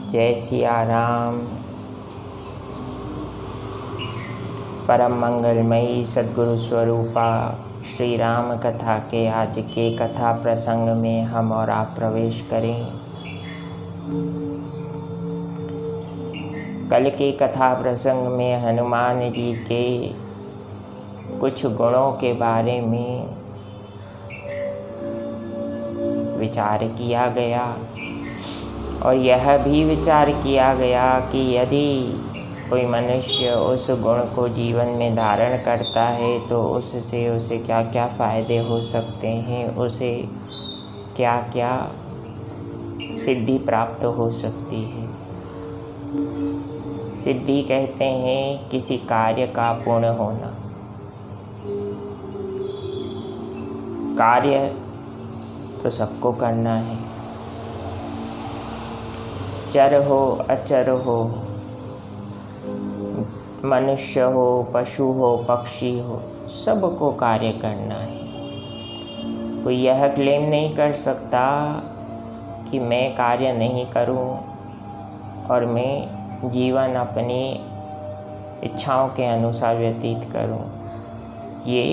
जय सिया राम। परम मंगलमयी सद्गुरु स्वरूपा श्री राम कथा के आज के कथा प्रसंग में हम और आप प्रवेश करें। कल के कथा प्रसंग में हनुमान जी के कुछ गुणों के बारे में विचार किया गया और यह भी विचार किया गया कि यदि कोई मनुष्य उस गुण को जीवन में धारण करता है तो उससे उसे क्या क्या फ़ायदे हो सकते हैं, उसे क्या क्या सिद्धि प्राप्त हो सकती है। सिद्धि कहते हैं किसी कार्य का पूर्ण होना। कार्य तो सबको करना है, चर हो अचर हो, मनुष्य हो पशु हो पक्षी हो, सबको कार्य करना है। कोई यह क्लेम नहीं कर सकता कि मैं कार्य नहीं करूं और मैं जीवन अपनी इच्छाओं के अनुसार व्यतीत करूं। ये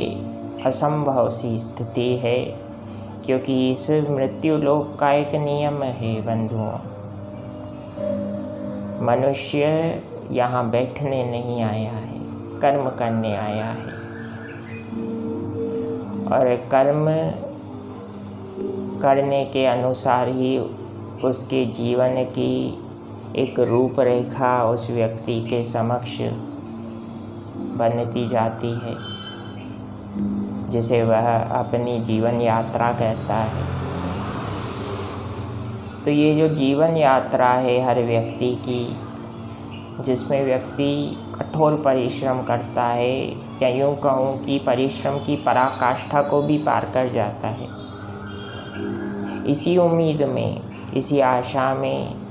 असंभव सी स्थिति है, क्योंकि इस मृत्यु लोक का एक नियम है बंधुओं। मनुष्य यहाँ बैठने नहीं आया है, कर्म करने आया है और कर्म करने के अनुसार ही उसके जीवन की एक रूपरेखा उस व्यक्ति के समक्ष बनती जाती है, जिसे वह अपनी जीवन यात्रा कहता है। तो ये जो जीवन यात्रा है हर व्यक्ति की, जिसमें व्यक्ति कठोर परिश्रम करता है, या यूँ कहूँ कि परिश्रम की पराकाष्ठा को भी पार कर जाता है, इसी उम्मीद में, इसी आशा में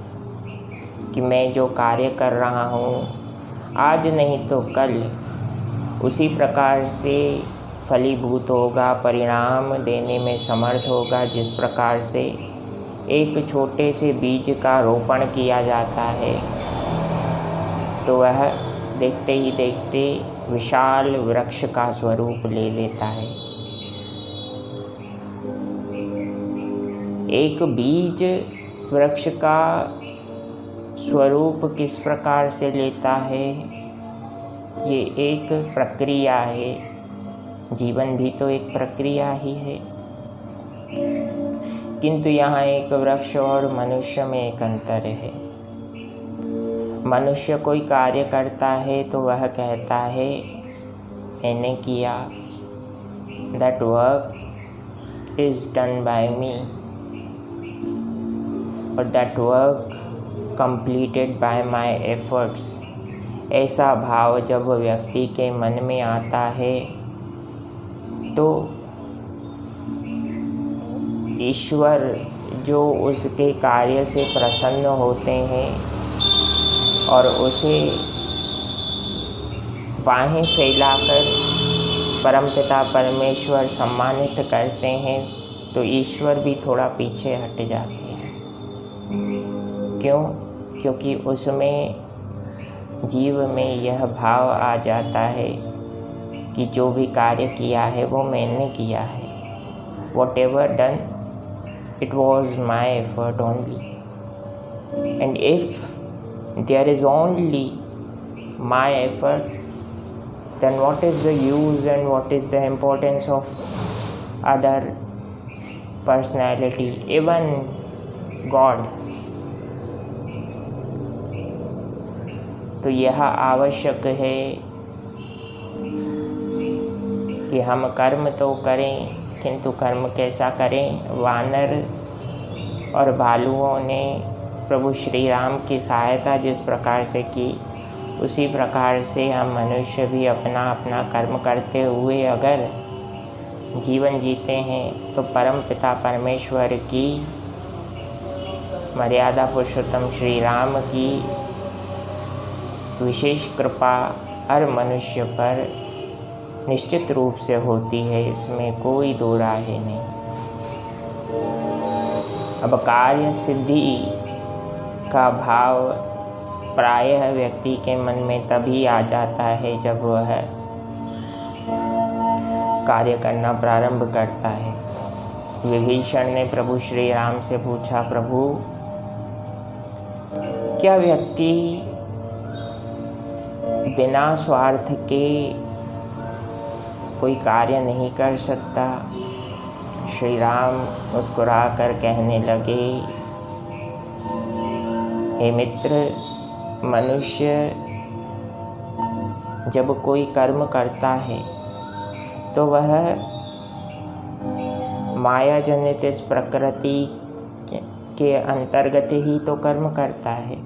कि मैं जो कार्य कर रहा हूँ आज नहीं तो कल उसी प्रकार से फलीभूत होगा, परिणाम देने में समर्थ होगा। जिस प्रकार से एक छोटे से बीज का रोपण किया जाता है तो वह देखते ही देखते विशाल वृक्ष का स्वरूप ले लेता है। एक बीज वृक्ष का स्वरूप किस प्रकार से लेता है, ये एक प्रक्रिया है। जीवन भी तो एक प्रक्रिया ही है, किंतु यहाँ एक वृक्ष और मनुष्य में एक अंतर है। मनुष्य कोई कार्य करता है तो वह कहता है मैंने किया, that work is done by me, और that work completed by my efforts. ऐसा भाव जब व्यक्ति के मन में आता है तो ईश्वर जो उसके कार्य से प्रसन्न होते हैं और उसे बाहें फैलाकर परमपिता परमेश्वर सम्मानित करते हैं, तो ईश्वर भी थोड़ा पीछे हट जाते हैं। क्यों? क्योंकि उसमें जीव में यह भाव आ जाता है कि जो भी कार्य किया है वो मैंने किया है। Whatever done, it was my effort only. And if there is only my effort, then what is the use and what is the importance of other personality, even God? तो यह आवश्यक है कि हम कर्म तो करें, किंतु कर्म कैसा करें। वानर और भालुओं ने प्रभु श्री राम की सहायता जिस प्रकार से की, उसी प्रकार से हम मनुष्य भी अपना अपना कर्म करते हुए अगर जीवन जीते हैं तो परम पिता परमेश्वर की मर्यादा पुरुषोत्तम श्री राम की विशेष कृपा हर मनुष्य पर निश्चित रूप से होती है, इसमें कोई दो राय नहीं। अब कार्य सिद्धि का भाव प्रायः व्यक्ति के मन में तभी आ जाता है जब वह कार्य करना प्रारंभ करता है। विभीषण ने प्रभु श्री राम से पूछा, प्रभु क्या व्यक्ति बिना स्वार्थ के कोई कार्य नहीं कर सकता? श्री राम मुस्कुराकर कहने लगे, हे मित्र, मनुष्य जब कोई कर्म करता है तो वह माया जनित इस प्रकृति के अंतर्गत ही तो कर्म करता है।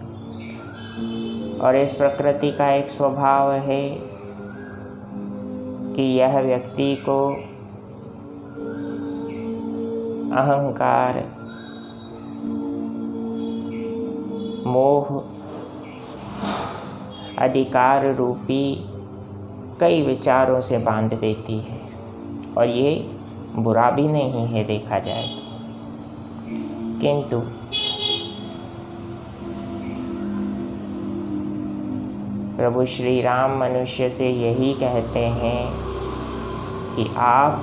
और इस प्रकृति का एक स्वभाव है कि यह व्यक्ति को अहंकार, मोह, अधिकार रूपी कई विचारों से बांध देती है। और ये बुरा भी नहीं है देखा जाए तो। किंतु प्रभु श्री राम मनुष्य से यही कहते हैं कि आप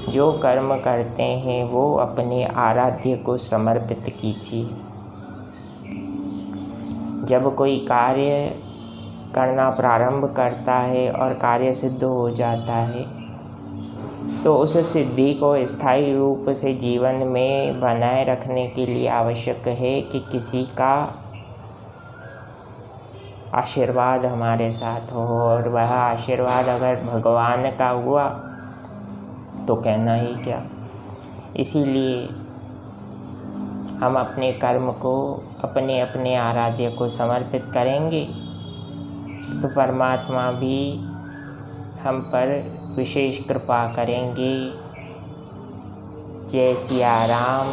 जो कर्म करते हैं वो अपने आराध्य को समर्पित कीजिए। जब कोई कार्य करना प्रारंभ करता है और कार्य सिद्ध हो जाता है तो उस सिद्धि को स्थायी रूप से जीवन में बनाए रखने के लिए आवश्यक है कि किसी का आशीर्वाद हमारे साथ हो। और वह आशीर्वाद अगर भगवान का हुआ तो कहना ही क्या। इसीलिए हम अपने कर्म को अपने अपने आराध्य को समर्पित करेंगे तो परमात्मा भी हम पर विशेष कृपा करेंगे। जय सिया राम,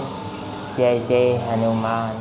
जय जय हनुमान।